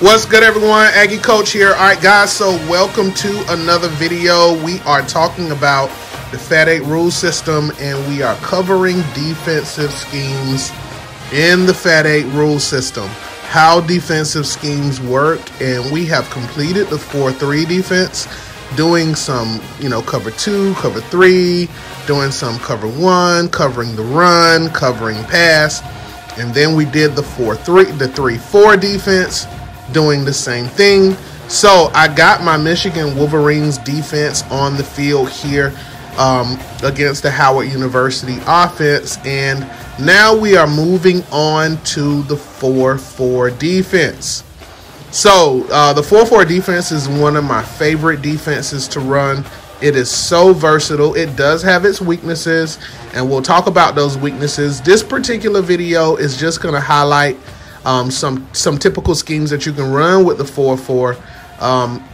What's good, everyone? Aggie Coach here. All right, guys, so welcome to another video. We are talking about the Fat8 rule system, and we are covering defensive schemes in the Fat8 rule system, how defensive schemes work, and we have completed the 4-3 defense, doing some, cover 2, cover 3, doing some cover 1, covering the run, covering pass, and then we did the 4-3, the 3-4 defense, doing the same thing. So I got my Michigan Wolverines defense on the field here against the Howard University offense, and now we are moving on to the 4-4 defense. So the 4-4 defense is one of my favorite defenses to run. It is so versatile. It does have its weaknesses, and we'll talk about those weaknesses. This particular video is just going to highlight some typical schemes that you can run with the 4-4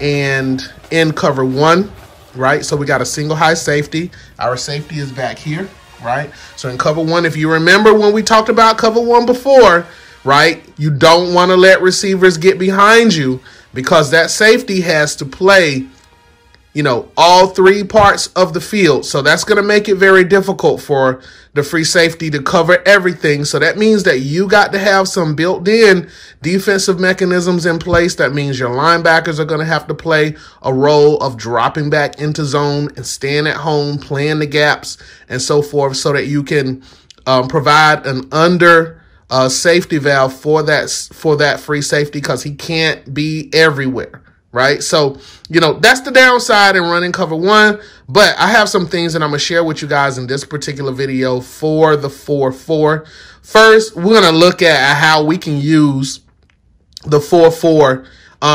and in cover 1, right? So we got a single high safety. Our safety is back here, right? So in cover 1, if you remember when we talked about cover 1 before, right, you don't want to let receivers get behind you because that safety has to play, all 3 parts of the field. So that's going to make it very difficult for the free safety to cover everything. So that means that you got to have some built-in defensive mechanisms in place. That means your linebackers are going to have to play a role of dropping back into zone and staying at home, playing the gaps and so forth, so that you can provide an under safety valve for that free safety, because he can't be everywhere. Right. So, that's the downside in running cover 1. But I have some things that I'm going to share with you guys in this particular video for the 4-4. First, we're going to look at how we can use the 4-4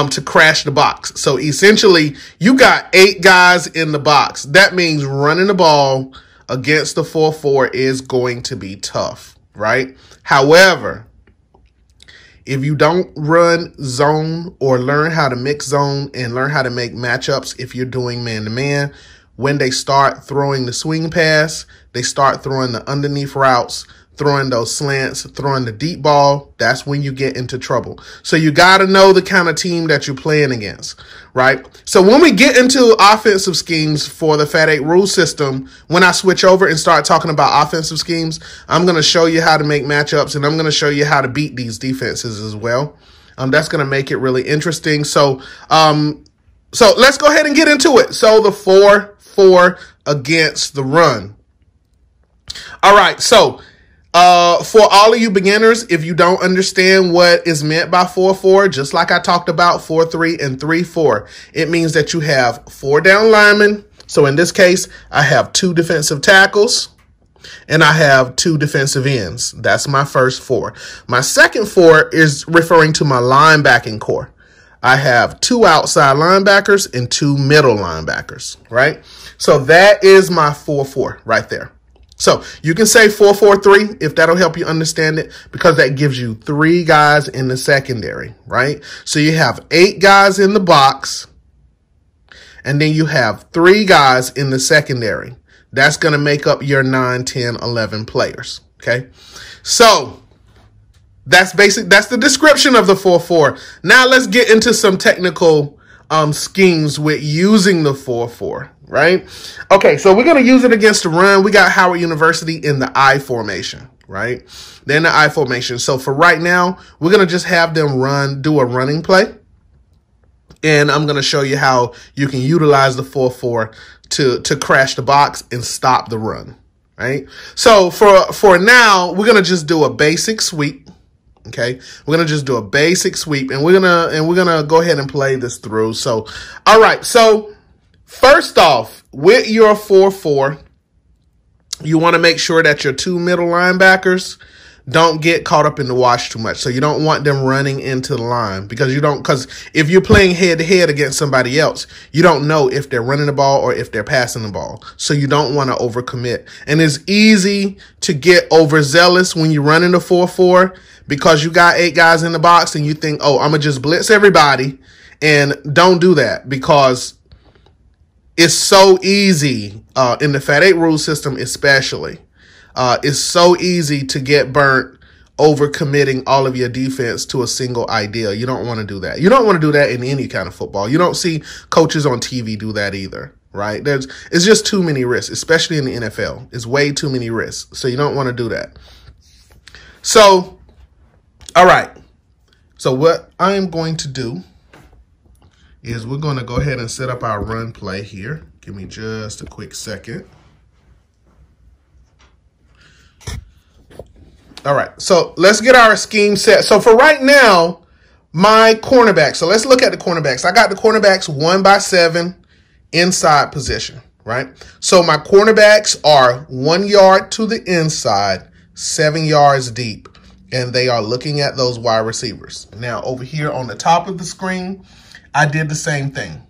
to crash the box. So essentially, you got 8 guys in the box. That means running the ball against the 4-4 is going to be tough. Right. However, if you don't run zone or learn how to mix zone and learn how to make matchups, if you're doing man-to-man, when they start throwing the swing pass, they start throwing the underneath routes, throwing those slants, throwing the deep ball, that's when you get into trouble. So you got to know the kind of team that you're playing against, right? So when we get into offensive schemes for the Fat8 rule system, when I switch over and start talking about offensive schemes, I'm going to show you how to make matchups, and I'm going to show you how to beat these defenses as well. That's going to make it really interesting. So let's go ahead and get into it. So the 4-4 against the run. All right, so for all of you beginners, if you don't understand what is meant by 4-4, just like I talked about 4-3 and 3-4, it means that you have 4 down linemen. So in this case, I have 2 defensive tackles and I have 2 defensive ends. That's my first 4. My second 4 is referring to my linebacking core. I have 2 outside linebackers and 2 middle linebackers, right? So that is my 4-4 right there. So you can say 4-4-3 if that'll help you understand it, because that gives you 3 guys in the secondary, right? So you have 8 guys in the box, and then you have 3 guys in the secondary. That's going to make up your 9, 10, 11 players, okay? So that's the description of the 4-4. Now let's get into some technical schemes with using the 4-4, right? Okay, so we're going to use it against the run. We got Howard University in the I formation, right? They're in the I formation. So for right now, we're going to just have them do a running play. And I'm going to show you how you can utilize the 4-4 to crash the box and stop the run, right? So for now, we're going to just do a basic sweep. Okay, we're gonna just do a basic sweep, and we're gonna go ahead and play this through. So, all right. So, first off, with your 4-4, you want to make sure that your 2 middle linebackers don't get caught up in the wash too much. So you don't want them running into the line, because if you're playing head to head against somebody else, you don't know if they're running the ball or if they're passing the ball. So you don't want to overcommit. And it's easy to get overzealous when you're running the 4-4, because you got 8 guys in the box and you think, oh, I'm going to just blitz everybody. And don't do that, because it's so easy in the Fat8 rule system especially. It's so easy to get burnt over committing all of your defense to a single idea. You don't want to do that. You don't want to do that in any kind of football. You don't see coaches on TV do that either, right? It's just too many risks, especially in the NFL. It's way too many risks. So you don't want to do that. So, all right. So what I am going to do is we're going to go ahead and set up our run play here. Give me just a quick second. All right, so let's get our scheme set. So for right now, my cornerback. So let's look at the cornerbacks. I got the cornerbacks 1x7 inside position, right? So my cornerbacks are 1 yard to the inside, 7 yards deep, and they are looking at those wide receivers. Now over here on the top of the screen, I did the same thing.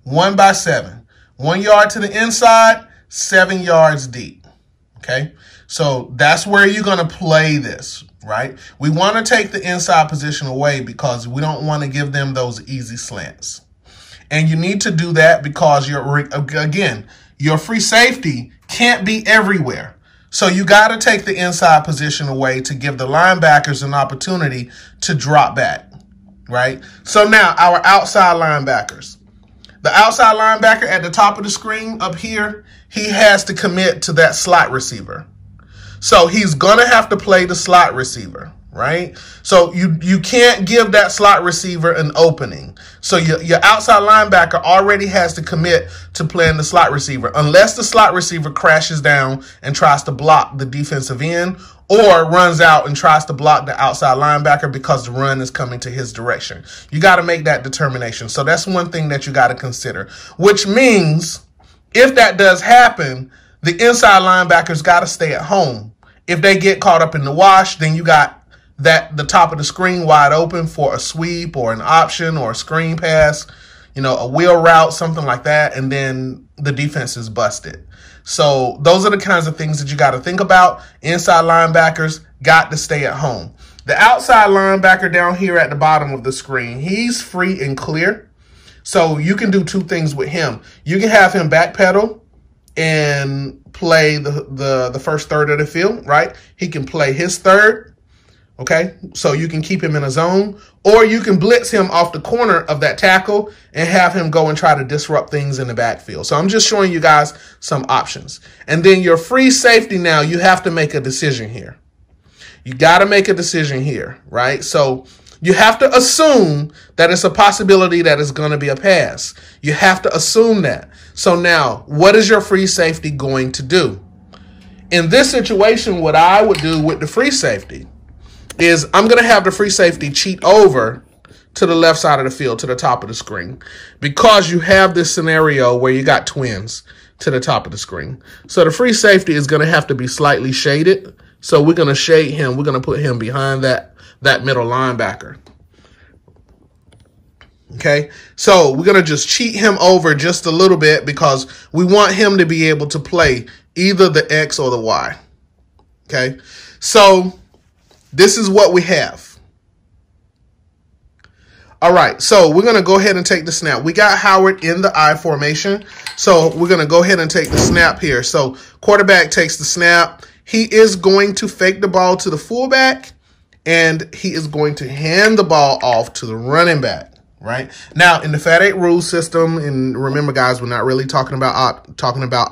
1x7, 1 yard to the inside, 7 yards deep, okay? So that's where you're going to play this, right? We want to take the inside position away because we don't want to give them those easy slants. And you need to do that because your free safety can't be everywhere. So you got to take the inside position away to give the linebackers an opportunity to drop back, right? So now our outside linebackers. The outside linebacker at the top of the screen up here, he has to commit to that slot receiver. So he's going to have to play the slot receiver, right? So you can't give that slot receiver an opening. So your outside linebacker already has to commit to playing the slot receiver unless the slot receiver crashes down and tries to block the defensive end or runs out and tries to block the outside linebacker because the run is coming to his direction. You got to make that determination. So that's one thing that you got to consider, which means if that does happen, the inside linebackers got to stay at home. If they get caught up in the wash, then you got the top of the screen wide open for a sweep or an option or a screen pass, a wheel route, something like that, and then the defense is busted. So those are the kinds of things that you got to think about. Inside linebackers got to stay at home. The outside linebacker down here at the bottom of the screen, he's free and clear. So you can do two things with him. You can have him backpedal and play the first third of the field, right? He can play his third, okay? So you can keep him in a zone, or you can blitz him off the corner of that tackle and have him go and try to disrupt things in the backfield. So I'm just showing you guys some options. And then your free safety now, you have to make a decision here. You got to make a decision here, right? So you have to assume that it's a possibility that it's going to be a pass. You have to assume that. So now, what is your free safety going to do? In this situation, what I would do with the free safety is I'm going to have the free safety cheat over to the left side of the field, to the top of the screen, because you have this scenario where you got twins to the top of the screen. So the free safety is going to have to be slightly shaded. So we're going to shade him. We're going to put him behind that middle linebacker. Okay, so we're going to just cheat him over just a little bit because we want him to be able to play either the X or the Y. Okay, so this is what we have. All right, so we're going to go ahead and take the snap. We got Howard in the I formation, so we're going to go ahead and take the snap here. So quarterback takes the snap. He is going to fake the ball to the fullback, and he is going to hand the ball off to the running back. Right now in the Fat8 rule system, and remember guys, we're not really talking about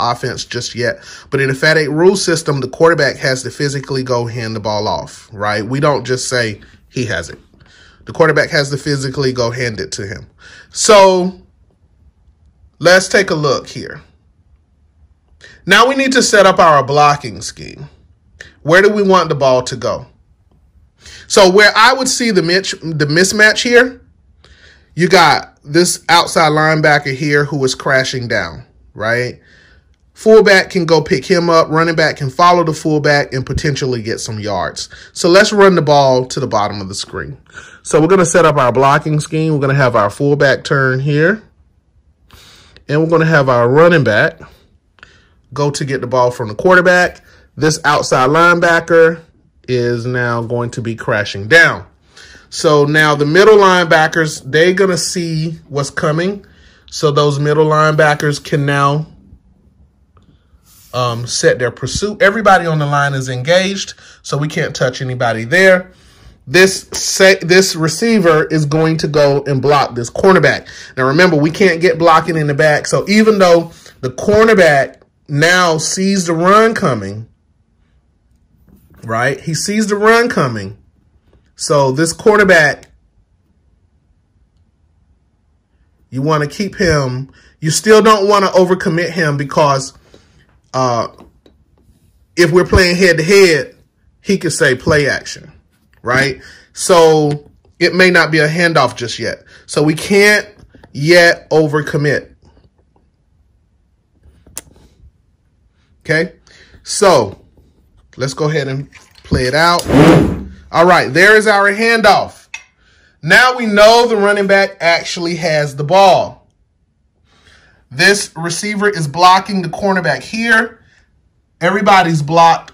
offense just yet, but in the Fat8 rule system, the quarterback has to physically go hand the ball off, right? We don't just say he has it. The quarterback has to physically go hand it to him. So let's take a look here. Now we need to set up our blocking scheme. Where do we want the ball to go? So where I would see the mismatch here, you got this outside linebacker here who is crashing down, right? Fullback can go pick him up. Running back can follow the fullback and potentially get some yards. So let's run the ball to the bottom of the screen. So we're going to set up our blocking scheme. We're going to have our fullback turn here. And we're going to have our running back go to get the ball from the quarterback. This outside linebacker is now going to be crashing down. So now the middle linebackers, they're going to see what's coming. So those middle linebackers can now set their pursuit. Everybody on the line is engaged, so we can't touch anybody there. This receiver is going to go and block this cornerback. Now remember, we can't get blocking in the back. So even though the cornerback now sees the run coming, right? He sees the run coming. So this cornerback, you want to keep him. You still don't want to overcommit him because if we're playing head-to-head, he could say play action, right? So it may not be a handoff just yet. So we can't yet overcommit. Okay, so let's go ahead and play it out. All right, there is our handoff. Now we know the running back actually has the ball. This receiver is blocking the cornerback here. Everybody's blocked,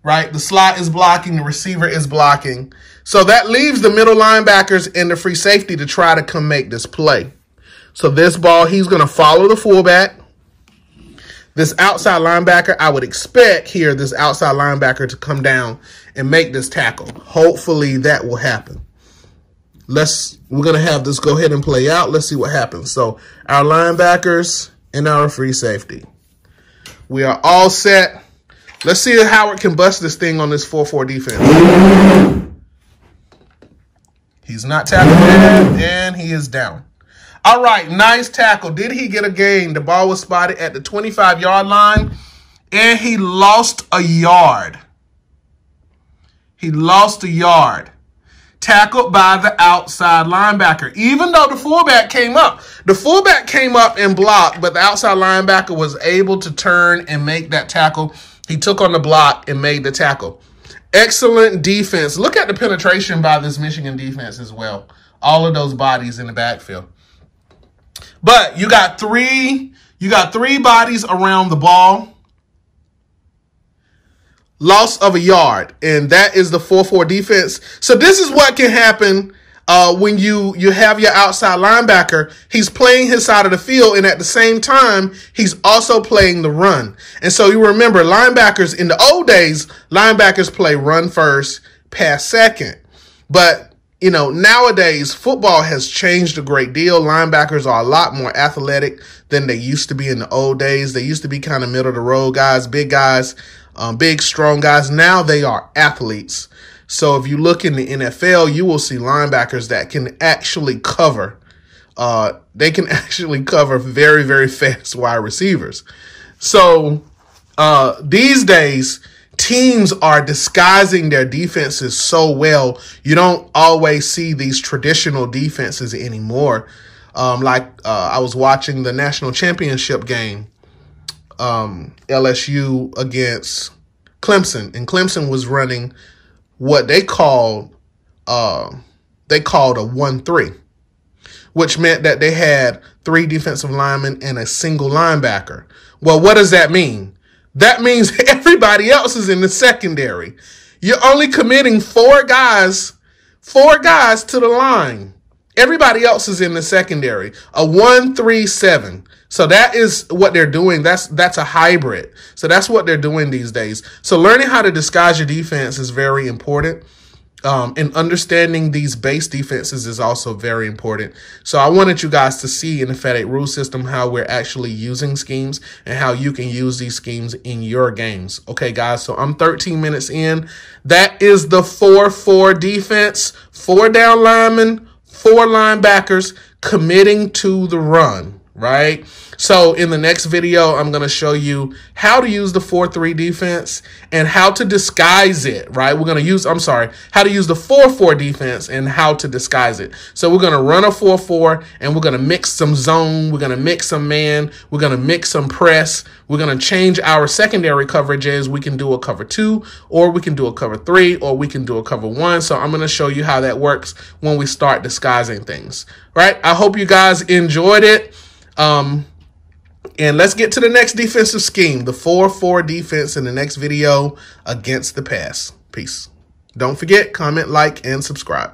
right? The slot is blocking, the receiver is blocking. So that leaves the middle linebackers and the free safety to try to come make this play. So this ball, he's going to follow the fullback. This outside linebacker, I would expect here this outside linebacker to come down and make this tackle. Hopefully that will happen. We're going to have this go ahead and play out. Let's see what happens. So our linebackers and our free safety. We are all set. Let's see if Howard can bust this thing on this 4-4 defense. He's not tackled and he is down. All right, nice tackle. Did he get a gain? The ball was spotted at the 25-yard line, and he lost a yard. He lost a yard. Tackled by the outside linebacker. Even though the fullback came up. The fullback came up and blocked, but the outside linebacker was able to turn and make that tackle. He took on the block and made the tackle. Excellent defense. Look at the penetration by this Michigan defense as well. All of those bodies in the backfield. But you got three bodies around the ball. Loss of a yard, and that is the 4-4 defense. So this is what can happen when you have your outside linebacker. He's playing his side of the field, and at the same time, he's also playing the run. And so you remember, linebackers in the old days, linebackers play run first, pass second. But you know, nowadays, football has changed a great deal. Linebackers are a lot more athletic than they used to be in the old days. They used to be kind of middle-of-the-road guys, big, strong guys. Now they are athletes. So if you look in the NFL, you will see linebackers that can actually cover. They can actually cover very, very fast wide receivers. So these days, teams are disguising their defenses so well. You don't always see these traditional defenses anymore. I was watching the national championship game, LSU against Clemson, and Clemson was running what they called a 1-3, which meant that they had 3 defensive linemen and a single linebacker. Well, what does that mean? That means everybody else is in the secondary. You're only committing 4 guys to the line. Everybody else is in the secondary. A 1-3-7. So that is what they're doing. That's a hybrid. So that's what they're doing these days. So learning how to disguise your defense is very important. And understanding these base defenses is also very important. So I wanted you guys to see in the Fat8 rule system how we're actually using schemes and how you can use these schemes in your games. Okay, guys, so I'm 13 minutes in. That is the 4-4 defense, 4 down linemen, 4 linebackers committing to the run, right? So in the next video, I'm going to show you how to use the 4-3 defense and how to disguise it, right? How to use the 4-4 defense and how to disguise it. So we're going to run a 4-4 and we're going to mix some zone. We're going to mix some man. We're going to mix some press. We're going to change our secondary coverages. We can do a cover 2, or we can do a cover 3, or we can do a cover 1. So I'm going to show you how that works when we start disguising things, right? I hope you guys enjoyed it. And let's get to the next defensive scheme, the 4-4 defense in the next video against the pass. Peace. Don't forget, comment, like, and subscribe.